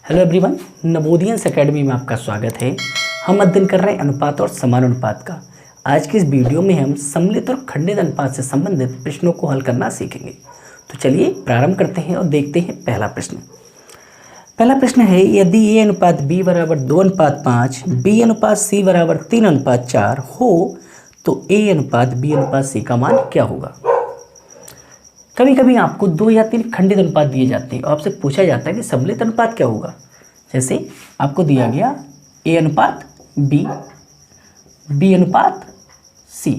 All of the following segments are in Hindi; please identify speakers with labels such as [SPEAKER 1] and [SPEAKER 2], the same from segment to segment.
[SPEAKER 1] हेलो एवरीवन, नवोदियंस एकेडमी में आपका स्वागत है। हम अध्ययन कर रहे हैं अनुपात और समानुपात का। आज की इस वीडियो में हम सम्मिलित और खंडित अनुपात से संबंधित प्रश्नों को हल करना सीखेंगे। तो चलिए प्रारंभ करते हैं और देखते हैं पहला प्रश्न। पहला प्रश्न है, यदि ए अनुपात बी बराबर 2:5, बी अनुपात सी बराबर 3:4 हो तो ए अनुपात बी अनुपात सी का मान क्या होगा। कभी कभी आपको 2 या 3 खंडित अनुपात दिए जाते हैं और आपसे पूछा जाता है कि सम्मिलित अनुपात क्या होगा। जैसे आपको दिया गया ए अनुपात बी, बी अनुपात सी,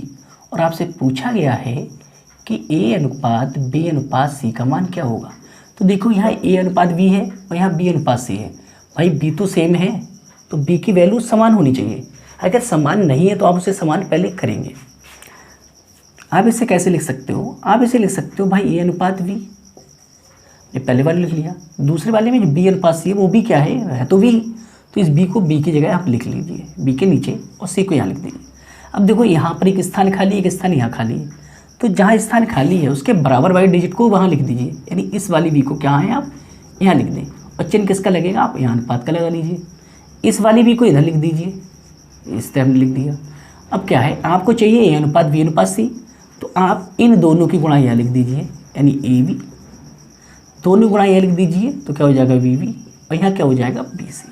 [SPEAKER 1] और आपसे पूछा गया है कि ए अनुपात बी अनुपात सी का मान क्या होगा। तो देखो यहाँ ए अनुपात बी है और यहाँ बी अनुपात सी है। भाई बी तो सेम है तो बी की वैल्यू समान होनी चाहिए। अगर समान नहीं है तो आप उसे समान पहले करेंगे। आप इसे कैसे लिख सकते हो, आप इसे लिख सकते हो भाई ए अनुपात बी, ये पहले वाले लिख लिया। दूसरे वाले में जो बी अनुपात सी है वो भी क्या है तो बी, तो इस बी को बी की जगह आप लिख लीजिए, बी के नीचे, और सी को यहाँ लिख दीजिए। अब देखो यहाँ पर एक स्थान खाली है, एक स्थान यहाँ खाली है, तो जहाँ स्थान खाली है उसके बराबर वाले डिजिट को वहाँ लिख दीजिए, यानी इस वाली बी को क्या है आप यहाँ लिख दें, और चिन्ह किसका लगेगा आप यहाँ अनुपात का लगा लीजिए। इस वाली बी को इधर लिख दीजिए, इस तरह लिख दिया। अब क्या है, आपको चाहिए ए अनुपात बी अनुपात सी, तो आप इन दोनों की गुणा यहाँ लिख दीजिए, यानी ए बी, दोनों गुणा यहाँ लिख दीजिए, तो क्या हो जाएगा बी बी, और यहाँ क्या हो जाएगा बी सी।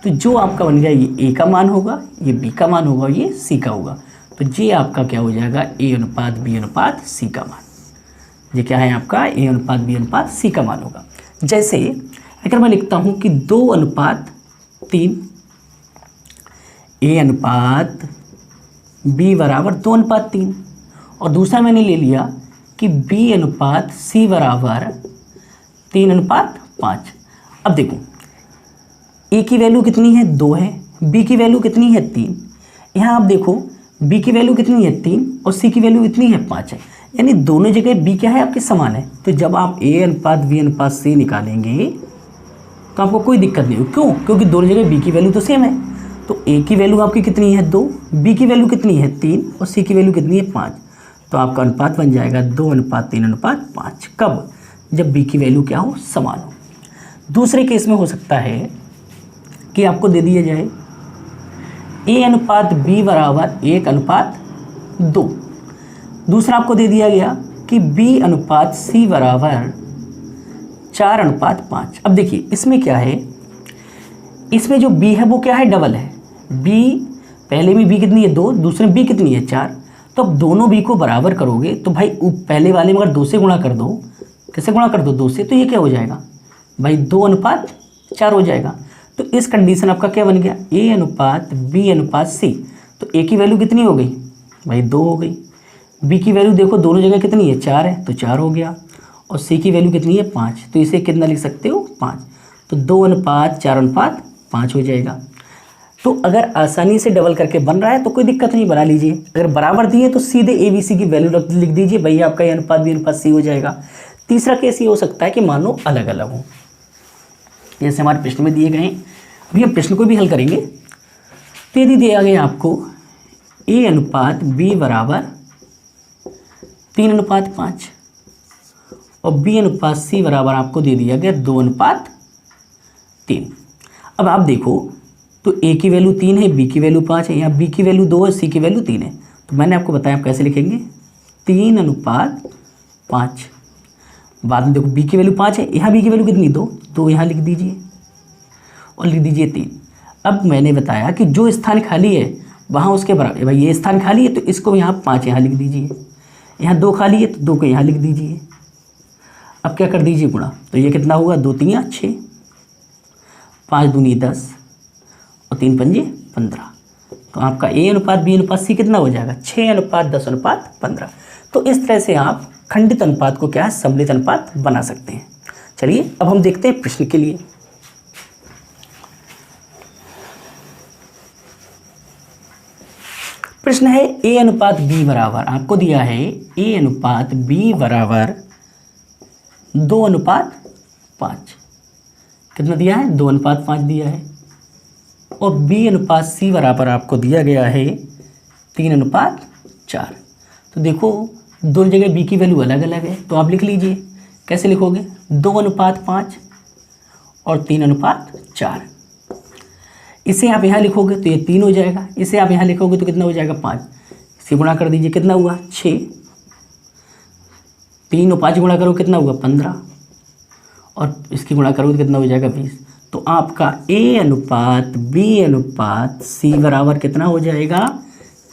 [SPEAKER 1] तो जो आपका बन गया ये ए का मान होगा, ये बी का मान होगा, ये सी का होगा। तो ये आपका क्या हो जाएगा ए अनुपात बी अनुपात सी का मान। ये क्या है आपका ए अनुपात बी अनुपात सी का मान होगा। जैसे अगर मैं लिखता हूँ कि 2:3, ए अनुपात बी बराबर 2:3, और दूसरा मैंने ले लिया कि बी अनुपात सी बराबर 3:5। अब देखो ए की वैल्यू कितनी है 2 है, बी की वैल्यू कितनी है 3। यहाँ आप देखो बी की वैल्यू कितनी है 3 और सी की वैल्यू कितनी है 5 है, यानी दोनों जगह बी क्या है आपके समान है। तो जब आप ए अनुपात बी अनुपात सी निकालेंगे तो आपको कोई दिक्कत नहीं हो। क्यों? क्योंकि दोनों जगह बी की वैल्यू तो सेम है। तो ए की वैल्यू आपकी कितनी है 2, बी की वैल्यू कितनी है 3 और सी की वैल्यू कितनी है 5। तो आपका अनुपात बन जाएगा 2:3:5। कब? जब बी की वैल्यू क्या हो समान हो। दूसरे केस में हो सकता है कि आपको दे दिया जाए ए अनुपात बी बराबर 1:2। दूसरा आपको दे दिया गया कि बी अनुपात सी बराबर 4:5। अब देखिए इसमें क्या है, इसमें जो बी है वो क्या है डबल है। बी पहले में बी कितनी है 2, दूसरे में बी कितनी है 4। तो अब दोनों बी को बराबर करोगे तो भाई पहले वाले में अगर 2 से गुणा कर दो, कैसे गुणा कर दो 2 से, तो ये क्या हो जाएगा भाई 2:4 हो जाएगा। तो इस कंडीशन आपका क्या बन गया ए अनुपात बी अनुपात सी। तो ए की वैल्यू कितनी हो गई भाई 2 हो गई, बी की वैल्यू देखो दोनों जगह कितनी है 4 है तो 4 हो गया, और सी की वैल्यू कितनी है 5। तो इसे कितना लिख सकते हो 5। तो 2:4:5 हो जाएगा। तो अगर आसानी से डबल करके बन रहा है तो कोई दिक्कत नहीं, बना लीजिए। अगर बराबर दिए तो सीधे ए बी सी की वैल्यू लिख दीजिए, भाई आपका ये अनुपात बी अनुपात सी हो जाएगा। तीसरा केस ये हो सकता है कि मान लो अलग अलग हो, जैसे हमारे प्रश्न में दिए गए हैं। अभी हम प्रश्न को भी हल करेंगे। तो यदि दिया गया आपको ए अनुपात बी बराबर 3:5 और बी अनुपात सी बराबर आपको दे दिया गया 2:3। अब आप देखो तो ए की वैल्यू 3 है, बी की वैल्यू 5 है, यहाँ बी की वैल्यू 2 है, सी की वैल्यू 3 है। तो मैंने आपको बताया आप कैसे लिखेंगे 3:5। बाद में देखो बी की वैल्यू 5 है, यहाँ बी की वैल्यू कितनी 2, तो यहाँ लिख दीजिए और लिख दीजिए 3। अब मैंने बताया कि जो स्थान खाली है वहाँ उसके बराबर, भाई ये स्थान खाली है तो इसको यहाँ 5 यहाँ लिख दीजिए, यहाँ 2 खाली है तो 2 को यहाँ लिख दीजिए। अब क्या कर दीजिए गुणा, तो ये कितना होगा 2 3 6, 5 दूनी 10 और 3 पंजे 15। तो आपका ए अनुपात बी अनुपात सी कितना हो जाएगा 6:10:15। तो इस तरह से आप खंडित अनुपात को क्या है सम्मिलित अनुपात बना सकते हैं। चलिए अब हम देखते हैं प्रश्न के लिए। प्रश्न है ए अनुपात बी बराबर, आपको दिया है ए अनुपात बी बराबर 2:5। कितना दिया है 2:5 दिया है, और बी अनुपात सी बराबर आपको दिया गया है 3:4। तो देखो दोनों जगह बी की वैल्यू अलग अलग है, तो आप लिख लीजिए। कैसे लिखोगे 2:5 और 3:4। 4। इसे आप यहाँ लिखोगे तो ये 3 हो जाएगा, इसे आप यहाँ लिखोगे तो कितना हो जाएगा 5। इसे गुणा कर दीजिए, कितना हुआ 6, 3 और 5 गुणा करो कितना हुआ 15, और इसकी गुणा करोगे तो कितना हो जाएगा 20। तो आपका A अनुपात B अनुपात C बराबर कितना हो जाएगा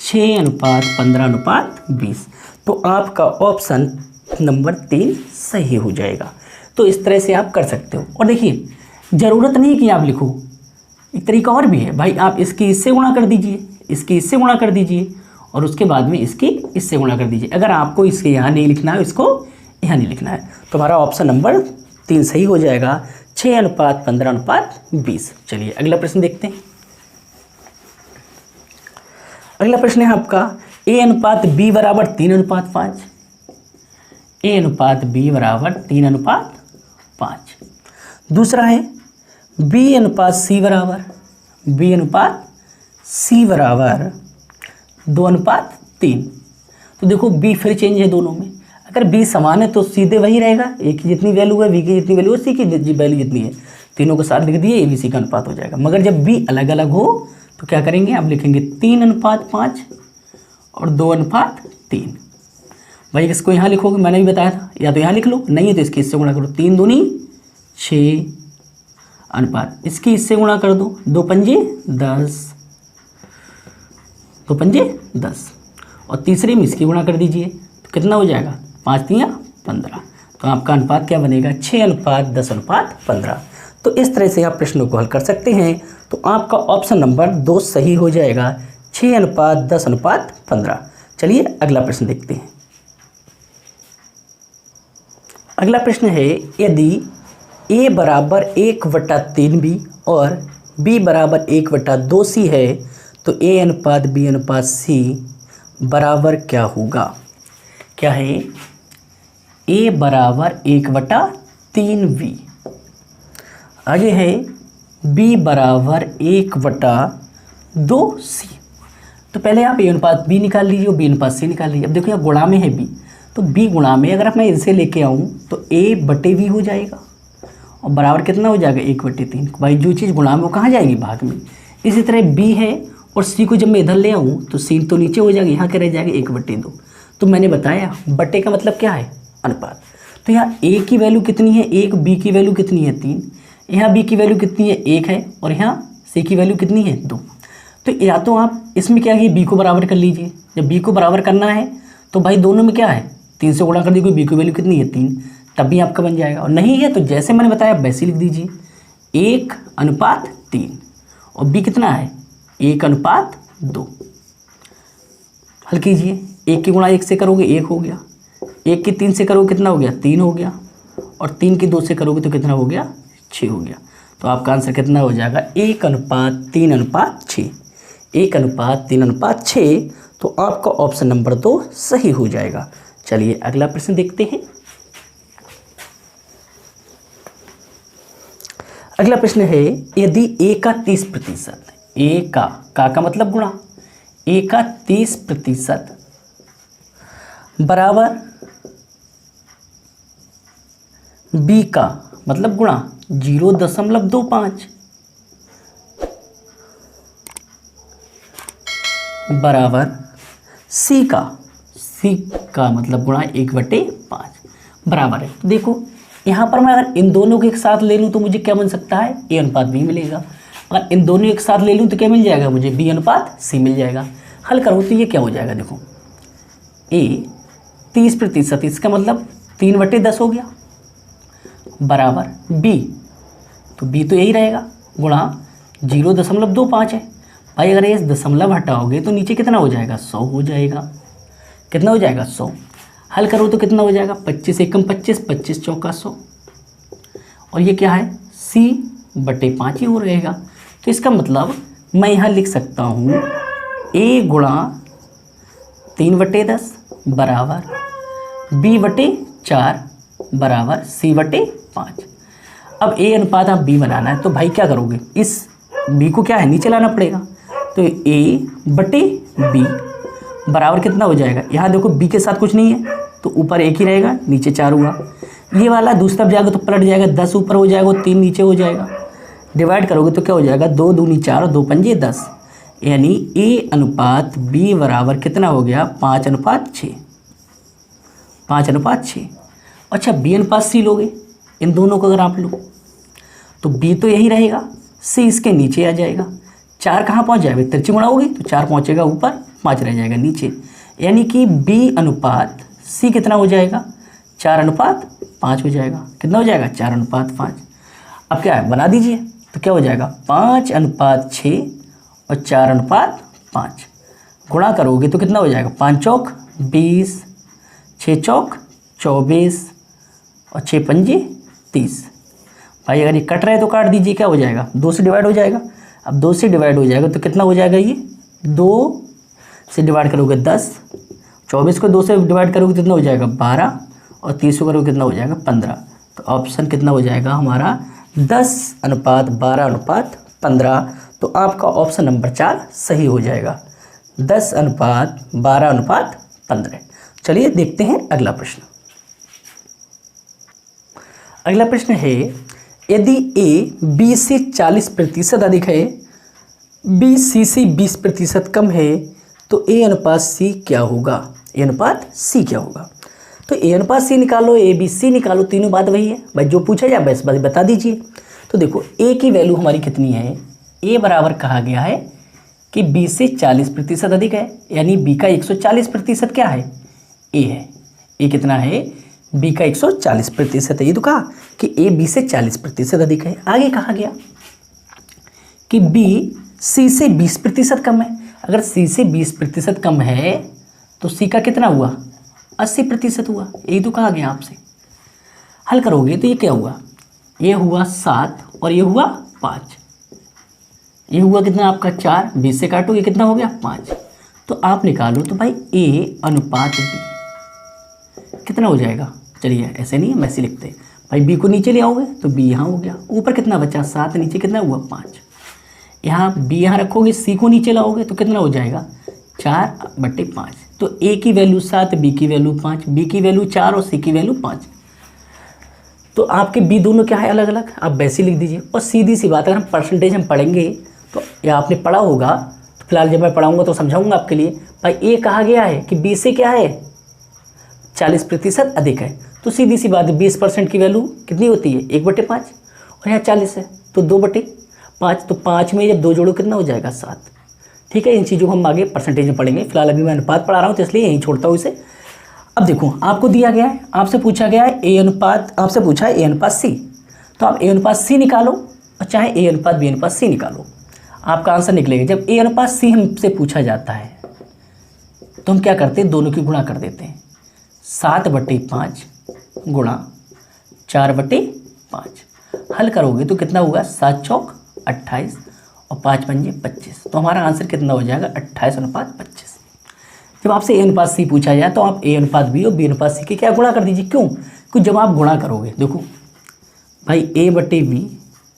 [SPEAKER 1] 6 अनुपात 15 अनुपात 20। तो आपका ऑप्शन नंबर 3 सही हो जाएगा। तो इस तरह से आप कर सकते हो। और देखिए ज़रूरत नहीं कि आप लिखो, एक तरीका और भी है भाई, आप इसकी इससे गुणा कर दीजिए, इसकी इससे गुणा कर दीजिए, और उसके बाद में इसकी इससे गुणा कर दीजिए। अगर आपको इसके यहाँ नहीं लिखना है, इसको यहाँ नहीं लिखना है, तो हमारा ऑप्शन नंबर 3 सही हो जाएगा, 6 अनुपात 15 अनुपात 20। चलिए अगला प्रश्न देखते हैं। अगला प्रश्न है आपका A अनुपात B बराबर 3 अनुपात 5। A अनुपात B बराबर 3 अनुपात 5। दूसरा है B अनुपात C बराबर 2 अनुपात 3। तो देखो B फिर चेंज है दोनों में, अगर B समान है तो सीधे वही रहेगा, A की जितनी वैल्यू है B की जितनी वैल्यू है C की वैल्यू जितनी है, तीनों को साथ लिख दिए, ABC का अनुपात हो जाएगा। मगर जब B अलग अलग हो तो क्या करेंगे, आप लिखेंगे 3 अनुपात 5 और 2 अनुपात 3। भाई इसको यहाँ लिखोगे, मैंने भी बताया था, या तो यहाँ लिख लो, नहीं है तो इसकी इससे गुणा करो, 3 दूनी 6 अनुपात इसकी इससे गुणा कर दो, 2 पंजे 10, 2 पंजे 10, और तीसरे में इसकी गुणा कर दीजिए तो कितना हो जाएगा 5 3 15। तो आपका अनुपात क्या बनेगा 6 अनुपात 10 अनुपात 15। तो इस तरह से आप प्रश्नों को हल कर सकते हैं। तो आपका ऑप्शन नंबर 2 सही हो जाएगा, 6 अनुपात 10 अनुपात 15। चलिए अगला प्रश्न देखते हैं। अगला प्रश्न है यदि A बराबर 1/3B और B बराबर 1/2C है तो A अनुपात B अनुपात C बराबर क्या होगा। क्या है, A बराबर 1/3B, आगे है B बराबर 1/2C। तो पहले आप A अनुपात B निकाल लीजिए और B अनुपात C निकाल लीजिए। अब देखो यहाँ गुणा में है B, तो B गुणा में अगर मैं इसे लेके आऊँ तो A/B हो जाएगा, और बराबर कितना हो जाएगा 1/3। भाई जो चीज़ गुणा में वो कहाँ जाएगी, भाग में। इसी तरह B है और C को जब मैं इधर ले आऊँ तो C तो नीचे हो जाएगी, यहाँ क्या रह जाएगा 1/2। तो मैंने बताया बटे का मतलब क्या है, अनुपात। तो यहाँ A की वैल्यू कितनी है 1, B की वैल्यू कितनी है 3, यहाँ B की वैल्यू कितनी है 1 है, और यहाँ C की वैल्यू कितनी है 2। तो या तो आप इसमें क्या है B को बराबर कर लीजिए, जब B को बराबर करना है तो भाई दोनों में क्या है 3 से गुणा कर दीजिए, B की वैल्यू कितनी है 3, तब भी आपका बन जाएगा। और नहीं है तो जैसे मैंने बताया वैसे लिख दीजिए 1/3, और B कितना है 1/2। हल कीजिए, 1 की गुणा 1 से करोगे 1 हो गया, 1 की 3 से करोगे कितना हो गया 3 हो गया, और 3 की 2 से करोगे तो कितना हो गया 6 हो गया। तो आपका आंसर कितना हो जाएगा 1/3/6, 1/3/6। तो आपका ऑप्शन नंबर 2 सही हो जाएगा। चलिए अगला प्रश्न देखते हैं। अगला प्रश्न है यदि A का 30%, A का मतलब गुणा, A का 30% बराबर B का मतलब गुणा 0.25 बराबर C का मतलब गुणा 1/5 बराबर है। तो देखो यहाँ पर मैं अगर इन दोनों को एक साथ ले लूँ तो मुझे क्या बन सकता है A अनुपात B मिलेगा, अगर इन दोनों एक साथ ले लूँ तो क्या मिल जाएगा मुझे B अनुपात C मिल जाएगा। हल करो तो ये क्या हो जाएगा, देखो A 30%, इसका मतलब 3/10 हो गया, बराबर B, तो B तो यही रहेगा, गुणा 0.25 है। भाई अगर ये दशमलव हटाओगे तो नीचे कितना हो जाएगा 100 हो जाएगा, कितना हो जाएगा 100। हल करो तो कितना हो जाएगा 25 एकम 25, 25 चौका 100, और ये क्या है C/5 ही हो रहेगा। तो इसका मतलब मैं यहाँ लिख सकता हूँ A गुणा 3/10 बराबर B/4 बराबर C/5। अब A अनुपात आप B बनाना है तो भाई क्या करोगे, इस B को क्या है नीचे लाना पड़ेगा, तो A/B बराबर कितना हो जाएगा, यहाँ देखो B के साथ कुछ नहीं है तो ऊपर 1 ही रहेगा, नीचे 4 हुआ। ये वाला दूसरा तरफ जाएगा तो पलट जाएगा, 10 ऊपर हो जाएगा, 3 नीचे हो जाएगा। डिवाइड करोगे तो क्या हो जाएगा, 2 दूनी 4 और 2 पंजे 10, यानी A अनुपात B बराबर कितना हो गया, 5:6, 5:6। अच्छा B अनुपात C लोगे, इन दोनों को अगर आप लो तो B तो यही रहेगा, C इसके नीचे आ जाएगा। 4 कहाँ पहुँच जाएगा, तिरछी गुणा होगी तो 4 पहुँचेगा ऊपर, 5 रह जाएगा नीचे, यानी कि B अनुपात C कितना हो जाएगा, 4:5 हो जाएगा। कितना हो जाएगा, 4:5। अब क्या है, बना दीजिए, तो क्या हो जाएगा, 5:6 और 4:5 गुणा करोगे तो कितना हो जाएगा, 5 चौक 20, 6 चौक 24 और 6 पंजे 30। भाई अगर ये कट रहा है तो काट दीजिए, क्या हो जाएगा, 2 से डिवाइड हो जाएगा। अब 2 से डिवाइड हो जाएगा तो कितना हो जाएगा, ये 2 से डिवाइड करोगे 10, 24 को 2 से डिवाइड करोगे कितना हो जाएगा, 12 और 30 को करोगे कितना हो जाएगा, 15। तो ऑप्शन कितना हो जाएगा हमारा, 10:12:15। तो आपका ऑप्शन नंबर 4 सही हो जाएगा, 10:12:15। चलिए देखते हैं अगला प्रश्न। अगला प्रश्न है, यदि A B से 40% अधिक है, B C से 20% कम है, तो A अनुपात C क्या होगा, A अनुपात C क्या होगा। तो A अनुपात C निकालो, A B C निकालो, तीनों बात वही है भाई, जो पूछा जाए बस बता दीजिए। तो देखो A की वैल्यू हमारी कितनी है, A बराबर कहा गया है कि B से 40% अधिक है, यानी B का 140% क्या है, A है। A कितना है, B का 140% है, ये तो कहा कि A B से 40% अधिक है। आगे कहा गया कि B C से 20% कम है। अगर C से 20% कम है तो C का कितना हुआ, 80% हुआ, यही तो कहा गया आपसे। हल करोगे तो ये क्या हुआ, ये हुआ 7 और ये हुआ 5, ये हुआ कितना आपका 4, 20 से काटोगे कितना हो गया, 5। तो आप निकालो तो भाई A अनुपात B कितना हो जाएगा। चलिए ऐसे नहीं है, वैसे लिखते हैं भाई, B को नीचे ले आओगे तो B यहाँ हो गया, ऊपर कितना बचा 7, नीचे कितना हुआ 5। यहाँ B यहाँ रखोगे, C को नीचे लाओगे तो कितना हो जाएगा 4/5। तो A की वैल्यू 7, B की वैल्यू 5, B की वैल्यू 4 और C की वैल्यू 5। तो आपके B दोनों क्या है, अलग अलग, आप वैसे लिख दीजिए। और सीधी सी बात, अगर हम परसेंटेज हम पढ़ेंगे तो या आपने पढ़ा होगा, तो फिलहाल जब मैं पढ़ाऊँगा तो समझाऊँगा आपके लिए। भाई A कहा गया है कि B से क्या है, 40% अधिक है, तो सीधी सी बात है 20% की वैल्यू कितनी होती है, 1/5, और यहाँ 40 है तो 2/5। तो 5 में जब 2 जोड़ो कितना हो जाएगा, 7। ठीक है, इन चीज़ों को हम आगे परसेंटेज में पढ़ेंगे, फिलहाल अभी मैं अनुपात पढ़ा रहा हूँ तो इसलिए यहीं छोड़ता हूँ इसे। अब देखो, आपको दिया गया है, आपसे पूछा गया है A अनुपात, आपसे पूछा है A अनुपात C, तो आप A अनुपात C निकालो और चाहे A अनुपात B अनुपात C निकालो, आपका आंसर निकलेगा। जब A अनुपात C हमसे पूछा जाता है तो हम क्या करते हैं, दोनों की गुणा कर देते हैं, 7/5 गुणा 4/5। हल करोगे तो कितना होगा, 7 चौक 28 और 5 पंजे 25। तो हमारा आंसर कितना हो जाएगा, 28:25। जब आपसे A अनुपात C पूछा जाए तो आप A अनुपात B और B अनुपात C के क्या गुणा कर दीजिए। क्यों, क्योंकि जब आप गुणा करोगे, देखो भाई A/B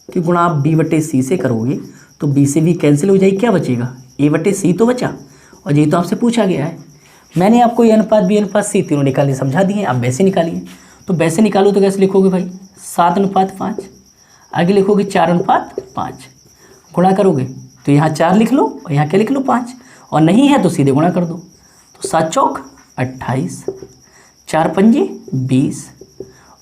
[SPEAKER 1] की गुणा आप B/C से करोगे तो B से B कैंसिल हो जाएगी, क्या बचेगा, A/C तो बचा। और ये तो आपसे पूछा गया है, मैंने आपको A अनुपात B अनुपात C तीनों निकाले समझा दिए, आप वैसे निकालिए। तो वैसे निकालो तो कैसे लिखोगे भाई, 7:5, आगे लिखोगे 4:5, गुणा करोगे तो यहाँ 4 लिख लो और यहाँ क्या लिख लो 5, और नहीं है तो सीधे गुणा कर दो। तो 7 चौक 28, 4 पंजे 20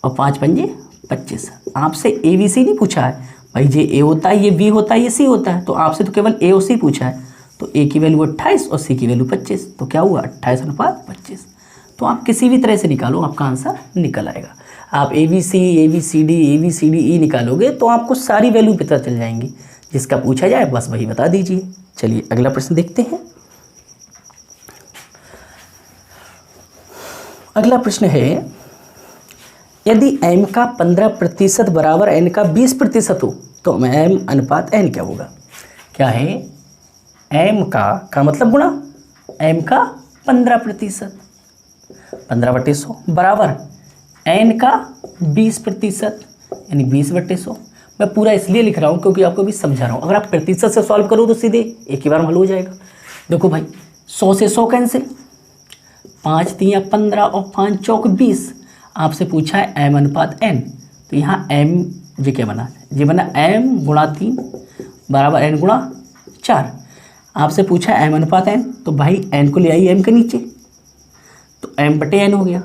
[SPEAKER 1] और 5 पंजे 25। आपसे ABC नहीं पूछा है भाई, ये A होता है, ये B होता है, ये C होता है, तो आपसे तो केवल A और C पूछा है। तो A की वैल्यू 28 और C की वैल्यू 25, तो क्या हुआ 28:25। तो आप किसी भी तरह से निकालो, आपका आंसर निकल आएगा। आप ABCD निकालोगे तो आपको सारी वैल्यू पता चल जाएंगी, जिसका पूछा जाए बस वही बता दीजिए। चलिए अगला प्रश्न देखते हैं। अगला प्रश्न है, यदि m का 15% बराबर n का 20% हो तो m अनुपात n क्या होगा। क्या है, m का मतलब गुणा m का 15%, 15/100 बराबर n का 20%, यानी 20/100। मैं पूरा इसलिए लिख रहा हूँ क्योंकि आपको भी समझा रहा हूँ। अगर आप प्रतिशत से सॉल्व करो तो सीधे एक ही बार में हल हो जाएगा। देखो भाई, 100 से 100 कैंसिल, 5 3 15 और 5 चौक 20। आपसे पूछा है m अनुपात n, तो यहाँ m ये क्या बना, ये बना m गुणा 3 बराबर n गुणा 4। आपसे पूछा m अनुपात n, तो भाई n को ले आइए m के नीचे, तो m बटे n हो गया।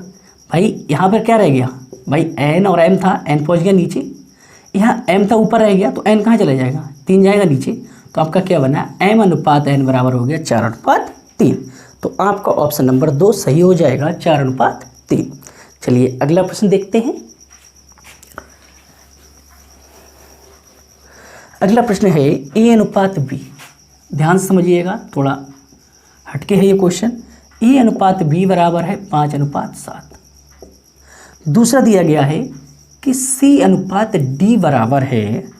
[SPEAKER 1] भाई यहाँ पर क्या रह गया, भाई n और m था, n पहुँच गया नीचे, यहाँ m था ऊपर रह गया, तो n कहाँ चला जाएगा, 3 जाएगा नीचे, तो आपका क्या बना, m अनुपात n बराबर हो गया 4:3। तो आपका ऑप्शन नंबर 2 सही हो जाएगा, 4:3। चलिए अगला प्रश्न देखते हैं। अगला प्रश्न है a अनुपात b। ध्यान से समझिएगा, थोड़ा हटके है ये क्वेश्चन। a अनुपात b बराबर है 5:7। दूसरा दिया गया है कि c अनुपात d बराबर है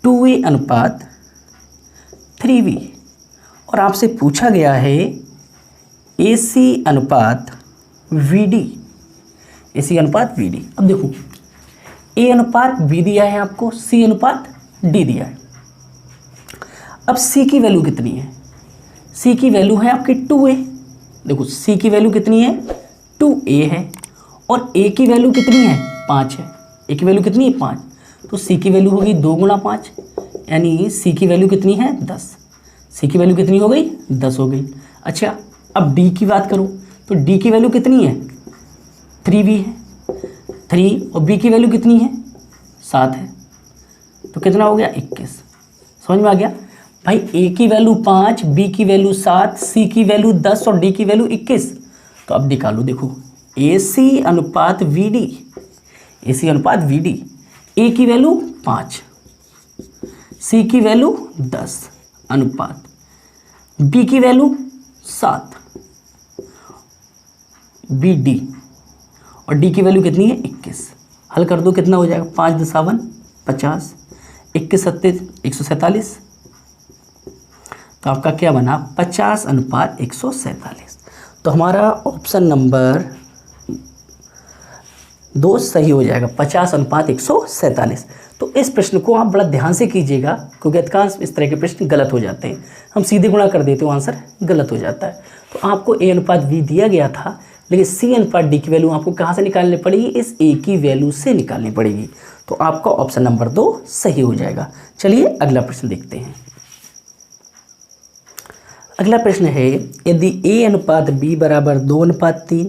[SPEAKER 1] 2a अनुपात 3b, और आपसे पूछा गया है AC अनुपात VD, AC अनुपात VD। अब देखो A अनुपात B दिया है आपको, C अनुपात D दिया है। अब C की वैल्यू कितनी है, C की वैल्यू है आपकी 2A। देखो C की वैल्यू कितनी है, 2A है, और A की वैल्यू कितनी है, 5 है। A की वैल्यू कितनी है, 5, तो C की वैल्यू होगी 2 गुणा 5, यानी C की वैल्यू कितनी है, 10। C की वैल्यू कितनी हो गई, 10 हो गई। अच्छा अब D की बात करूँ तो D की वैल्यू कितनी है, 3B है, 3, और B की वैल्यू कितनी है, 7 है, तो कितना हो गया, 21। समझ में आ गया भाई, A की वैल्यू 5, B की वैल्यू 7, C की वैल्यू 10 और D की वैल्यू 21। तो अब निकालो, देखो AC अनुपात VD, AC अनुपात VD, A की वैल्यू 5, C की वैल्यू 10 अनुपात B की वैल्यू 7 BD, और D की वैल्यू कितनी है, 21। हल कर दो, कितना हो जाएगा, 5 × 50, 21 × 147, तो आपका क्या बना, 50:147। तो हमारा ऑप्शन नंबर 2 सही हो जाएगा, 50:147। तो इस प्रश्न को आप बड़ा ध्यान से कीजिएगा, क्योंकि अधिकांश इस तरह के प्रश्न गलत हो जाते हैं। हम सीधे गुणा कर देते हो, आंसर गलत हो जाता है। तो आपको A अनुपात B दिया गया था, लेकिन C अनुपात D की वैल्यू आपको कहाँ से निकालनी पड़ेगी, इस A की वैल्यू से निकालनी पड़ेगी। तो आपका ऑप्शन नंबर 2 सही हो जाएगा। चलिए अगला प्रश्न देखते हैं। अगला प्रश्न है, यदि A अनुपात B बराबर 2:3,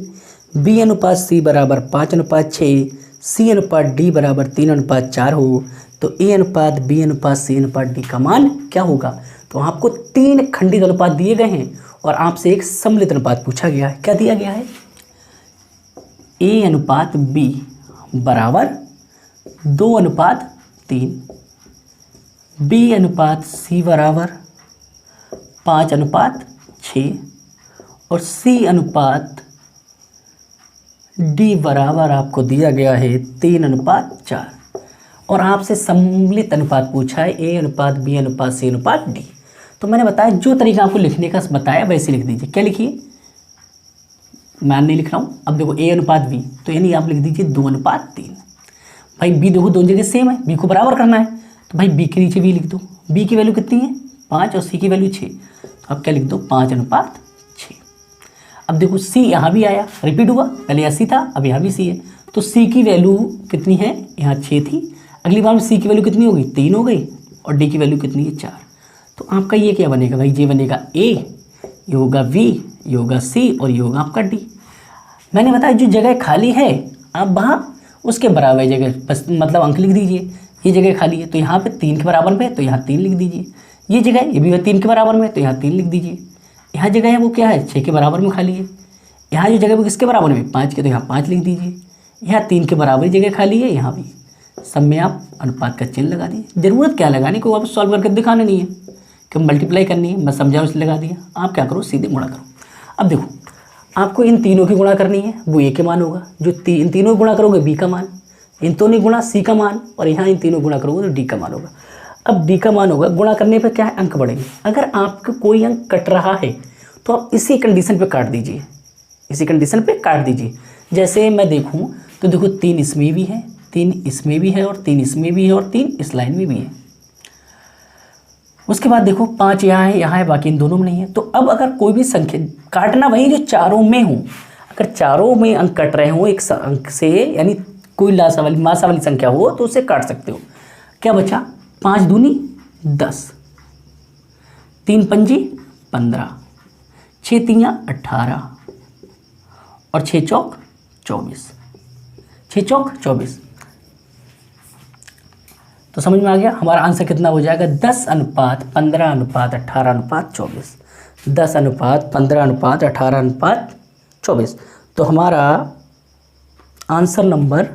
[SPEAKER 1] B अनुपात C बराबर 5:6, C अनुपात D बराबर 3:4 हो, तो A अनुपात B अनुपात C अनुपात D का मान क्या होगा। तो आपको 3 खंडित अनुपात दिए गए हैं और आपसे एक सम्मिलित अनुपात पूछा गया है। क्या दिया गया है, A अनुपात B बराबर 2:3, B अनुपात C बराबर 5:6, और C अनुपात D बराबर आपको दिया गया है 3:4, और आपसे सम्मिलित अनुपात पूछा है A अनुपात B अनुपात C अनुपात D। तो मैंने बताया जो तरीका आपको लिखने का बताया वैसे लिख दीजिए। क्या लिखिए, मैं नहीं लिख रहा हूँ। अब देखो A अनुपात B, तो यानी आप लिख दीजिए 2:3। भाई B देखो दोनों जगह सेम है, B को बराबर करना है, तो भाई B के नीचे B लिख दो। B की वैल्यू कितनी है, 5, और C की वैल्यू 6, तो आप क्या लिख दो, 5:6। अब देखो C यहाँ भी आया, रिपीट हुआ, पहले यहाँ C था, अब यहाँ भी C है, तो C की वैल्यू कितनी है, यहाँ 6 थी, अगली बार में C की वैल्यू कितनी होगी, 3 हो गई, और D की वैल्यू कितनी है, 4। तो आपका ये क्या बनेगा भाई, ये बनेगा A, ये होगा V, ये होगा C, और ये होगा आपका D। मैंने बताया जो जगह खाली है आप वहाँ उसके बराबर जगह बस मतलब अंक लिख दीजिए। ये जगह खाली है तो यहाँ पे 3 के बराबर में, तो यहाँ 3 लिख दीजिए। ये जगह ये भी 3 के बराबर में, तो यहाँ 3 लिख दीजिए। यहाँ जगह है वो क्या है, 6 के बराबर में खाली है। यहाँ जो जगह वो किसके बराबर में, 5 के, तो यहाँ 5 लिख दीजिए। यहाँ 3 के बराबर जगह खाली है, यहाँ भी सब में आप अनुपात का चिन्ह लगा दीजिए। ज़रूरत क्या लगाने को, वापस सॉल्व करके दिखाना नहीं है कि मल्टीप्लाई करनी है, बस समझाओ इसलिए लगा दिया। आप क्या करो, सीधे गुणा करो। अब देखो आपको इन तीनों की गुणा करनी है, वो A के मान होगा, जो इन तीनों की गुणा करोगे B का मान, इन दोनों गुणा C का मान, और यहाँ इन तीनों गुणा करोगे तो D का मान होगा। अब D का मान होगा, गुणा करने पर क्या है, अंक बढ़ेंगे। अगर आपका कोई अंक कट रहा है तो आप इसी कंडीशन पे काट दीजिए, इसी कंडीशन पे काट दीजिए। जैसे मैं देखूँ तो देखो 3 इसमें भी है, 3 इसमें भी है, और 3 इसमें भी है, और 3 इस लाइन में भी है। उसके बाद देखो 5 यहाँ है, बाकी इन दोनों में नहीं है। तो अब अगर कोई भी संख्या काटना वही जो चारों में हो, अगर चारों में अंक कट रहे हों एक अंक से, यानी कोई मासा वाली संख्या हो तो उसे काट सकते हो। क्या बचा? 5 दूनी 10, 3 पंजी 15, 6 तियाँ 18 और 6 चौक 24, 6 चौक 24। तो समझ में आ गया हमारा आंसर कितना हो जाएगा? 10:15:18:24, 10:15:18:24। तो हमारा आंसर नंबर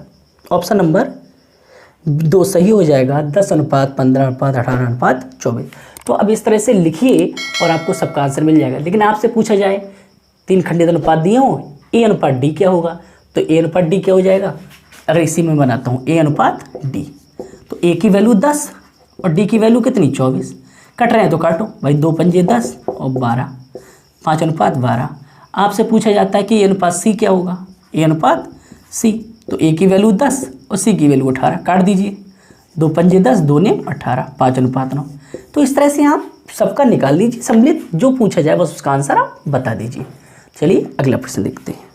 [SPEAKER 1] ऑप्शन नंबर 2 सही हो जाएगा, 10:15:18:24। तो अब इस तरह से लिखिए और आपको सबका आंसर मिल जाएगा। लेकिन आपसे पूछा जाए 3 खंडित अनुपात दिए हो, ए अनुपात डी क्या होगा? तो ए अनुपात डी क्या हो जाएगा? अरे इसी में बनाता हूँ, ए अनुपात डी। तो ए की वैल्यू 10 और डी की वैल्यू कितनी? 24। कट रहे हैं तो काटो भाई, 2 पंजे 10 और 12, 5:12। आपसे पूछा जाता है कि ए अनुपात सी क्या होगा? ए अनुपात सी। तो ए की वैल्यू 10 और सी की वैल्यू 18, काट दीजिए। 2 पंजे 10, 2 ने 18, 5:9। तो इस तरह से आप सबका निकाल लीजिए सम्मिलित, जो पूछा जाए बस उसका आंसर आप बता दीजिए। चलिए अगला प्रश्न देखते हैं।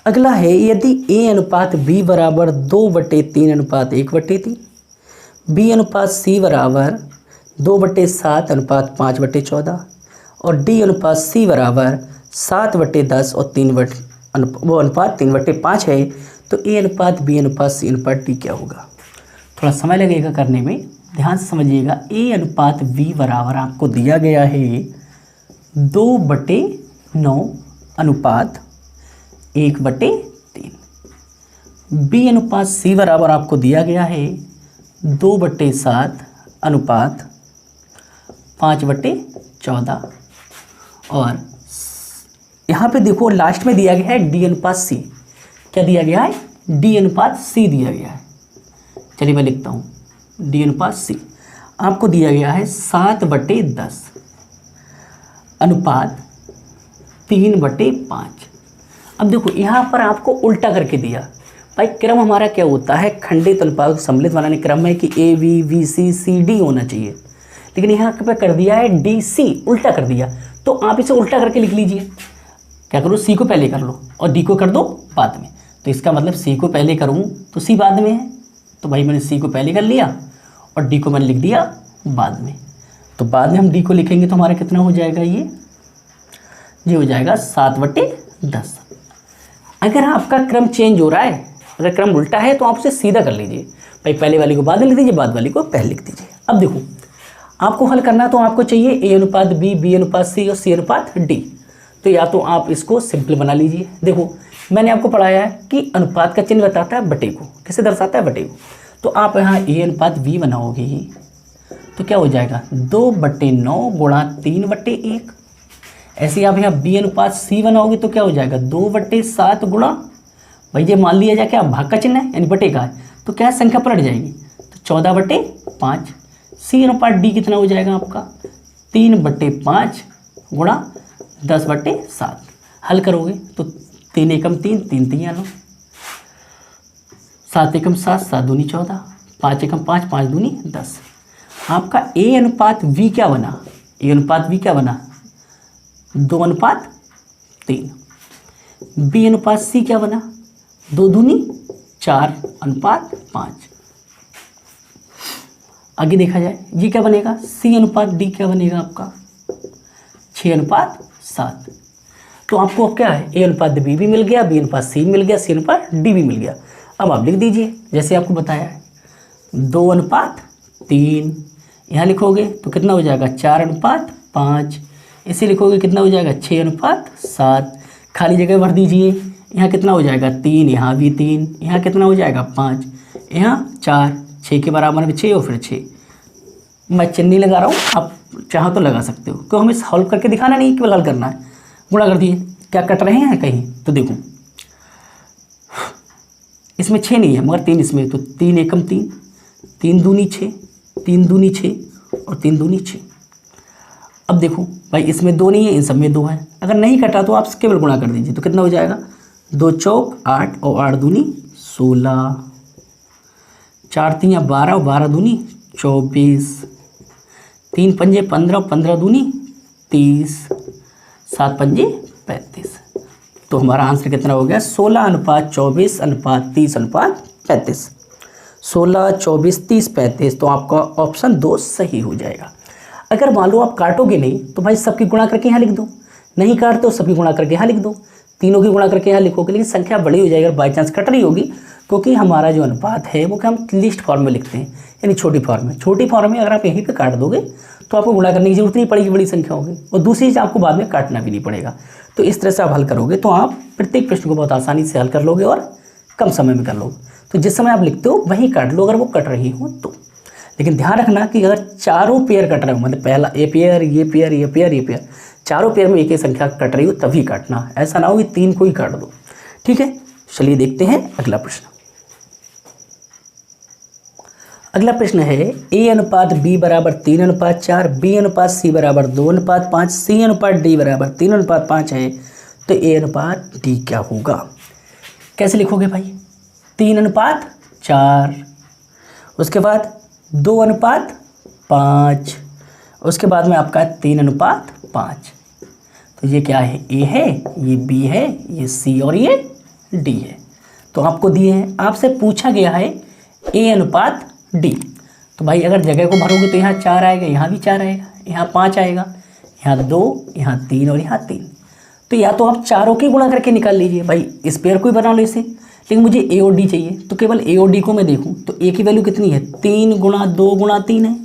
[SPEAKER 1] अगला है, यदि ए अनुपात बी बराबर 2/3:1/3, बी अनुपात सी बराबर 2/7 5/14 और डी अनुपात सी बराबर 7/10 और 3/5 है, तो ए अनुपात बी अनुपात सी अनुपात डी क्या होगा? थोड़ा समय लगेगा करने में, ध्यान से समझिएगा। ए अनुपात बी बराबर आपको दिया गया है 2/9 अनुपात 1/3। बी अनुपात सी बराबर आपको दिया गया है 2/7 अनुपात 5/14 और यहाँ पे देखो लास्ट में दिया गया है डी अनुपात सी। क्या दिया गया है? डी अनुपात सी दिया गया है। चलिए मैं लिखता हूँ, डी अनुपात सी आपको दिया गया है 7/10 अनुपात 3/5। अब देखो यहाँ पर आपको उल्टा करके दिया। भाई क्रम हमारा क्या होता है? खंडित अनुपात को सम्मिलित बनाने क्रम है कि A B B C C D होना चाहिए, लेकिन यहाँ पे कर दिया है डी सी, उल्टा कर दिया। तो आप इसे उल्टा करके लिख लीजिए। क्या करो? सी को पहले कर लो और डी को कर दो बाद में। तो इसका मतलब सी को पहले करूँ तो सी बाद में है, तो भाई मैंने सी को पहले कर लिया और डी को मैंने लिख दिया बाद में। तो बाद में हम डी को लिखेंगे तो हमारा कितना हो जाएगा? ये हो जाएगा 7/10। अगर आपका क्रम चेंज हो रहा है, अगर क्रम उल्टा है तो आप उसे सीधा कर लीजिए। भाई पहले वाली को बाद में लिख दीजिए, बाद वाली को पहले लिख दीजिए। अब देखो आपको हल करना तो आपको चाहिए ए अनुपात बी, बी अनुपात सी और सी अनुपात डी। तो या तो आप इसको सिंपल बना लीजिए। देखो मैंने आपको पढ़ाया है कि अनुपात का चिन्ह बताता है बटे को, किसे दर्शाता है? बटे को। तो आप यहाँ ए अनुपात बी बनाओगे तो क्या हो जाएगा? 2/9 गुणा 3/1। ऐसे आप यहाँ बी अनुपात सी बनाओगे तो क्या हो जाएगा? 2/7 गुणा, भाई ये मान लिया जाए क्या भाग का चिन्ह है यानी बटे का है, तो क्या संख्या पलट जाएगी, तो 14/5। सी अनुपात डी कितना हो जाएगा आपका? 3/5 गुणा 10/7। हल करोगे तो 3 एकम 3, 3 तियाँ 9, 7 एकम 7, 7 दूनी 14, 5 एकम 5, 5 दूनी 10। आपका ए अनुपात वी क्या बना? ए अनुपात वी क्या बना? 2/3। बी अनुपात सी क्या बना? 2 दूनी 4/5। आगे देखा जाए ये क्या बनेगा? सी अनुपात डी क्या बनेगा आपका? 6/7। तो आपको अब क्या है? ए अनुपात बी भी मिल गया, बी अनुपात सी मिल गया, सी अनुपात डी भी मिल गया। अब आप लिख दीजिए जैसे आपको बताया है 2/3। यहाँ लिखोगे तो कितना हो जाएगा? 4/5। इसे लिखोगे कितना हो जाएगा? 6/7। खाली जगह भर दीजिए। यहाँ कितना हो जाएगा? 3, यहाँ भी 3, यहाँ कितना हो जाएगा? 5, यहाँ 4, 6 के बराबर में 6 और फिर 6। मैं चिन्ह नहीं लगा रहा हूँ, आप चाहो तो लगा सकते हो, क्यों हमें सॉल्व करके दिखाना नहीं, केवल हल करना है। गुणा कर दिए। क्या कट रहे हैं कहीं? तो देखो इसमें 6 नहीं है मगर 3 इसमें, तो 3 एकम 3, 3 दूनी 6, 3 दूनी 6 और 3 दूनी 6। अब देखो भाई इसमें 2 नहीं है, इन सब में 2 है। अगर नहीं कटा तो आप केवल गुणा कर दीजिए तो कितना हो जाएगा? 2 चौक 8 और 8 दूनी 16, 4 तियाँ 12 और 12 दूनी 24, 3 पंजे 15 और 15 दूनी 30, 7 पंजे 35। तो हमारा आंसर कितना हो गया? 16:24:30:35। 16, 24, 30, 35। तो आपका ऑप्शन 2 सही हो जाएगा। अगर मान लो आप काटोगे नहीं तो भाई सबकी गुणा करके यहाँ लिख दो, नहीं काटते तो सबकी गुणा करके यहाँ लिख दो, तीनों की गुणा करके यहाँ लिखोगे, लेकिन संख्या बड़ी हो जाएगी अगर बाई चांस कट रही होगी, क्योंकि हमारा जो अनुपात है वो क्या हम लिस्ट फॉर्म में लिखते हैं, यानी छोटी फॉर्म में। छोटी फॉर्म में अगर आप यहीं पे काट दोगे तो आपको गुणा करने की जरूरत नहीं पड़ेगी बड़ी संख्या होगी, और दूसरी चीज़ आपको बाद में काटना भी नहीं पड़ेगा। तो इस तरह से आप हल करोगे तो आप प्रत्येक प्रश्न को बहुत आसानी से हल कर लोगे और कम समय में कर लोगे। तो जिस समय आप लिखते हो वहीं काट लो अगर वो कट रही हो तो। लेकिन ध्यान रखना कि अगर चारों पेयर कट रहे हो, मतलब पहला ये पेयर, ये पेयर, ये पेयर, ये पेयर, चारों पेयर में एक ही संख्या कट रही हो तभी काटना, ऐसा ना हो कि 3 को ही काट दो। ठीक है, चलिए देखते हैं अगला प्रश्न। अगला प्रश्न है A/B बराबर 3:4, B/C बराबर 2:5, C/D बराबर 3:5 है, तो A/D क्या होगा? कैसे लिखोगे भाई? 3:4, उसके बाद 2:5, उसके बाद में आपका 3:5। तो ये क्या है? A है, ये B है, ये C और ये D है। तो आपको दिए हैं, आपसे पूछा गया है A/D। तो भाई अगर जगह को भरोगे तो यहाँ 4 आएगा, यहाँ भी 4 आएगा, यहाँ 5 आएगा, यहाँ 2, यहाँ 3 और यहाँ 3। तो या तो आप चारों की गुणा करके निकाल लीजिए, भाई इस पेयर को ही बना लो इसे, लेकिन मुझे A और D चाहिए। तो केवल A और D को मैं देखूँ तो A की वैल्यू कितनी है? 3 गुणा 2 गुणा 3 है,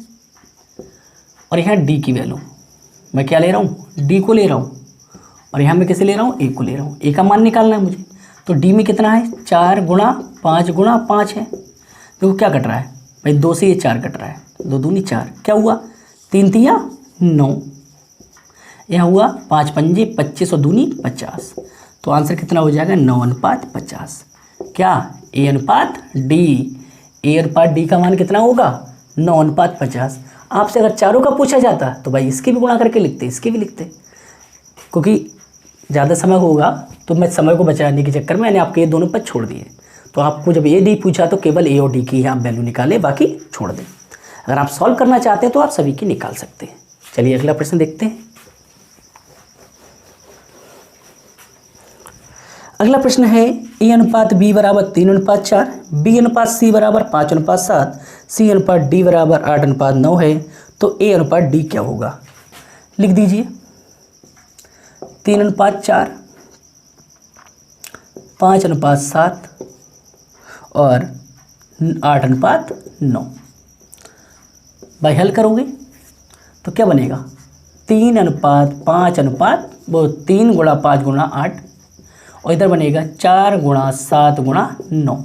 [SPEAKER 1] और यहाँ D की वैल्यू मैं क्या ले रहा हूँ? D को ले रहा हूँ, और यहाँ मैं किसे ले रहा हूँ? A को ले रहा हूँ। A का मान निकालना है मुझे। तो D में कितना है? 4 गुणा 5 गुणा 5 है। देखो क्या कट रहा है भाई, 2 से ये 4 कट रहा है, 2 दूनी 4, क्या हुआ? 3 3 9, यहाँ हुआ 5 पंजे 25 और दूनी 50। तो आंसर कितना हो जाएगा? 9:50। क्या? A/D। A/D का मान कितना होगा? 9:50। आपसे अगर चारों का पूछा जाता तो भाई इसकी भी गुणा करके लिखते, इसकी भी लिखते, क्योंकि ज़्यादा समय होगा तो मैं समय को बचाने के चक्कर में मैंने आपके ये दोनों पद छोड़ दिए। तो आपको जब A/D पूछा तो केवल A और D की आप वैल्यू निकालें, बाकी छोड़ दें। अगर आप सॉल्व करना चाहते हैं तो आप सभी की निकाल सकते हैं। चलिए अगला प्रश्न देखते हैं। अगला प्रश्न है A/B बराबर 3:4, B/C बराबर 5:7, C/D बराबर 8:9 है, तो A/D क्या होगा? लिख दीजिए 3:4, 5:7 और 8:9। भाई हल करोगे तो क्या बनेगा? 3:5 वो 3 गुणा 5 गुणा 8, और इधर बनेगा 4 गुणा 7 गुणा 9।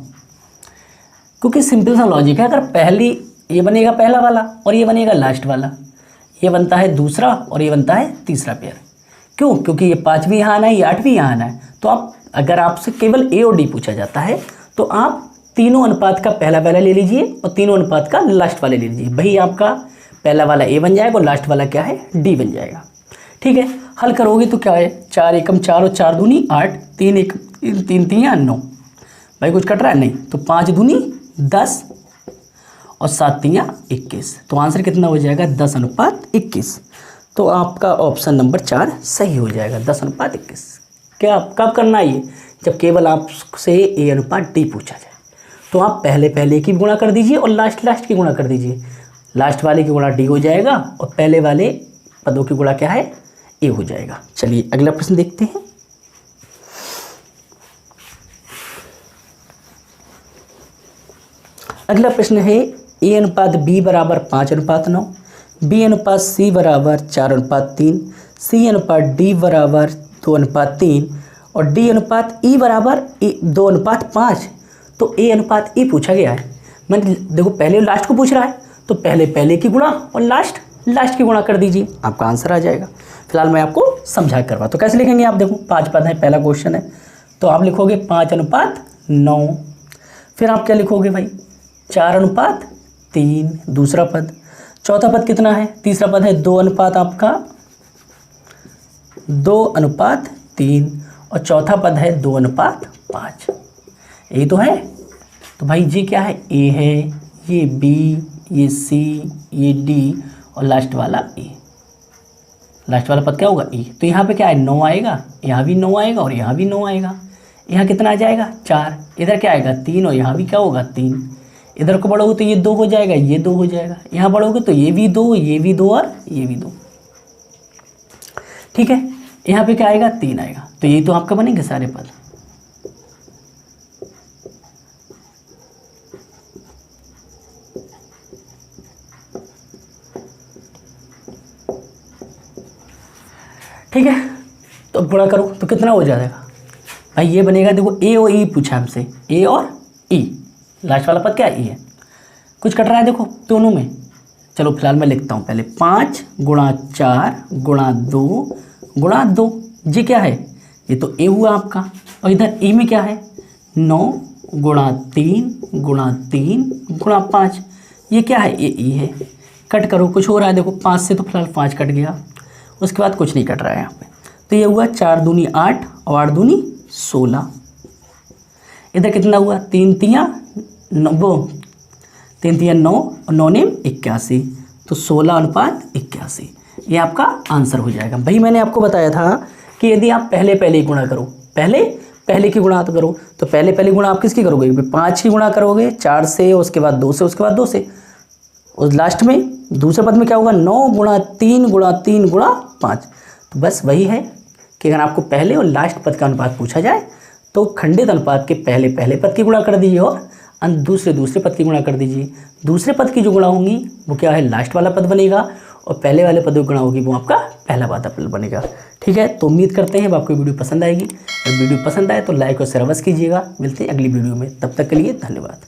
[SPEAKER 1] क्योंकि सिंपल सा लॉजिक है, अगर पहली ये बनेगा पहला वाला और ये बनेगा लास्ट वाला, ये बनता है दूसरा और ये बनता है तीसरा पेयर। क्यों? क्योंकि ये 5 भी यहाँ आना है, ये 8 भी यहाँ आना है। तो आप अगर आपसे केवल A और D पूछा जाता है तो आप तीनों अनुपात का पहला वाला ले लीजिए और तीनों अनुपात का लास्ट वाला ले लीजिए। भाई आपका पहला वाला A बन जाएगा और लास्ट वाला क्या है? D बन जाएगा। ठीक है, हल करोगे तो क्या है? 4 एकम 4 और 4 दूनी 8, 3 एक 3 3 9। भाई कुछ कट रहा है? नहीं। तो 5 दूनी 10 और 7 3 21। तो आंसर कितना हो जाएगा? 10:21। तो आपका ऑप्शन नंबर 4 सही हो जाएगा, 10:21। क्या कब करना है ये? जब केवल आपसे A/D पूछा जाए तो आप पहले की गुणा कर दीजिए और लास्ट की गुणा कर दीजिए। लास्ट वाले की गुणा D हो जाएगा और पहले वाले पदों की गुणा क्या है? A हो जाएगा। चलिए अगला प्रश्न देखते हैं। अगला प्रश्न है A/B बराबर 5:9, B/C बराबर 4:3, C/D बराबर 2:3 और D/E बराबर 2:5। तो A/E पूछा गया है। मैंने देखो पहले लास्ट को पूछ रहा है तो पहले की गुणा और लास्ट की गुणा कर दीजिए, आपका आंसर आ जाएगा। फिलहाल मैं आपको समझा करवा, तो कैसे लिखेंगे आप? देखो 5 पद है, पहला क्वेश्चन है, तो आप लिखोगे 5:9। फिर आप क्या लिखोगे भाई? 4:3 दूसरा पद। चौथा पद कितना है? तीसरा पद है 2 आपका 2:3 और चौथा पद है 2:5। यही तो है। तो भाई जी क्या है? A है, ये B, ये C, ये D और लास्ट वाला A। लास्ट वाला पद क्या होगा ई। तो यहाँ पे क्या है 9 आएगा, यहाँ भी 9 आएगा और यहाँ भी 9 आएगा। यहाँ कितना आ जाएगा 4, इधर क्या आएगा 3 और यहाँ भी क्या होगा 3। इधर को बढ़ोगे तो ये 2 हो जाएगा, ये 2 हो जाएगा। यहाँ बढ़ोगे तो ये भी 2, ये भी 2 और ये भी 2। ठीक है, यहाँ पे क्या आएगा 3 आएगा। तो ये तो आपका बनेंगे सारे पद। ठीक है, तो गुणा करो तो कितना हो जाएगा भाई, ये बनेगा। देखो ए और ई पूछा हमसे, ए और ई, लास्ट वाला पद क्या ई है। कुछ कट रहा है देखो दोनों में। चलो फिलहाल मैं लिखता हूँ पहले 5 गुणा 4 गुणा 2 गुणा 2। ये क्या है, ये तो ए हुआ आपका। और इधर ई में क्या है 9 गुणा 3 गुणा 3 गुणा 5। ये क्या है, ये ई है। कट करो, कुछ हो रहा है देखो, 5 से तो फिलहाल 5 कट गया, उसके बाद कुछ नहीं कट रहा है यहाँ पे। तो ये हुआ 4 दूनी 8 और 8 दूनी 16। इधर कितना हुआ 3 तियाँ 9, 3 तियाँ 9 और 9 ने 81, तो 16:81 ये आपका आंसर हो जाएगा। भाई मैंने आपको बताया था कि यदि आप पहले ही गुणा करो, पहले की गुणा तो करो, तो पहले गुणा आप किसकी करोगे, 5 की गुणा करोगे 4 से, उसके बाद 2 से, उसके बाद 2 से। उस लास्ट में दूसरे पद में क्या होगा 9 गुणा 3 गुणा 3 गुणा 5। तो बस वही है कि अगर आपको पहले और लास्ट पद का अनुपात पूछा जाए तो खंडित अनुपात के पहले पद की गुणा कर दीजिए और दूसरे पद की गुणा कर दीजिए। दूसरे पद की जो गुणा होंगी वो क्या है, लास्ट वाला पद बनेगा, और पहले वाले पद की गुणा होगी वो आपका पहला वाला पद बनेगा। ठीक है, तो उम्मीद करते हैं अब आपको वीडियो पसंद आएगी। अगर वीडियो पसंद आए तो लाइक और शेयर अवश्य कीजिएगा। मिलते हैं अगली वीडियो में, तब तक के लिए धन्यवाद।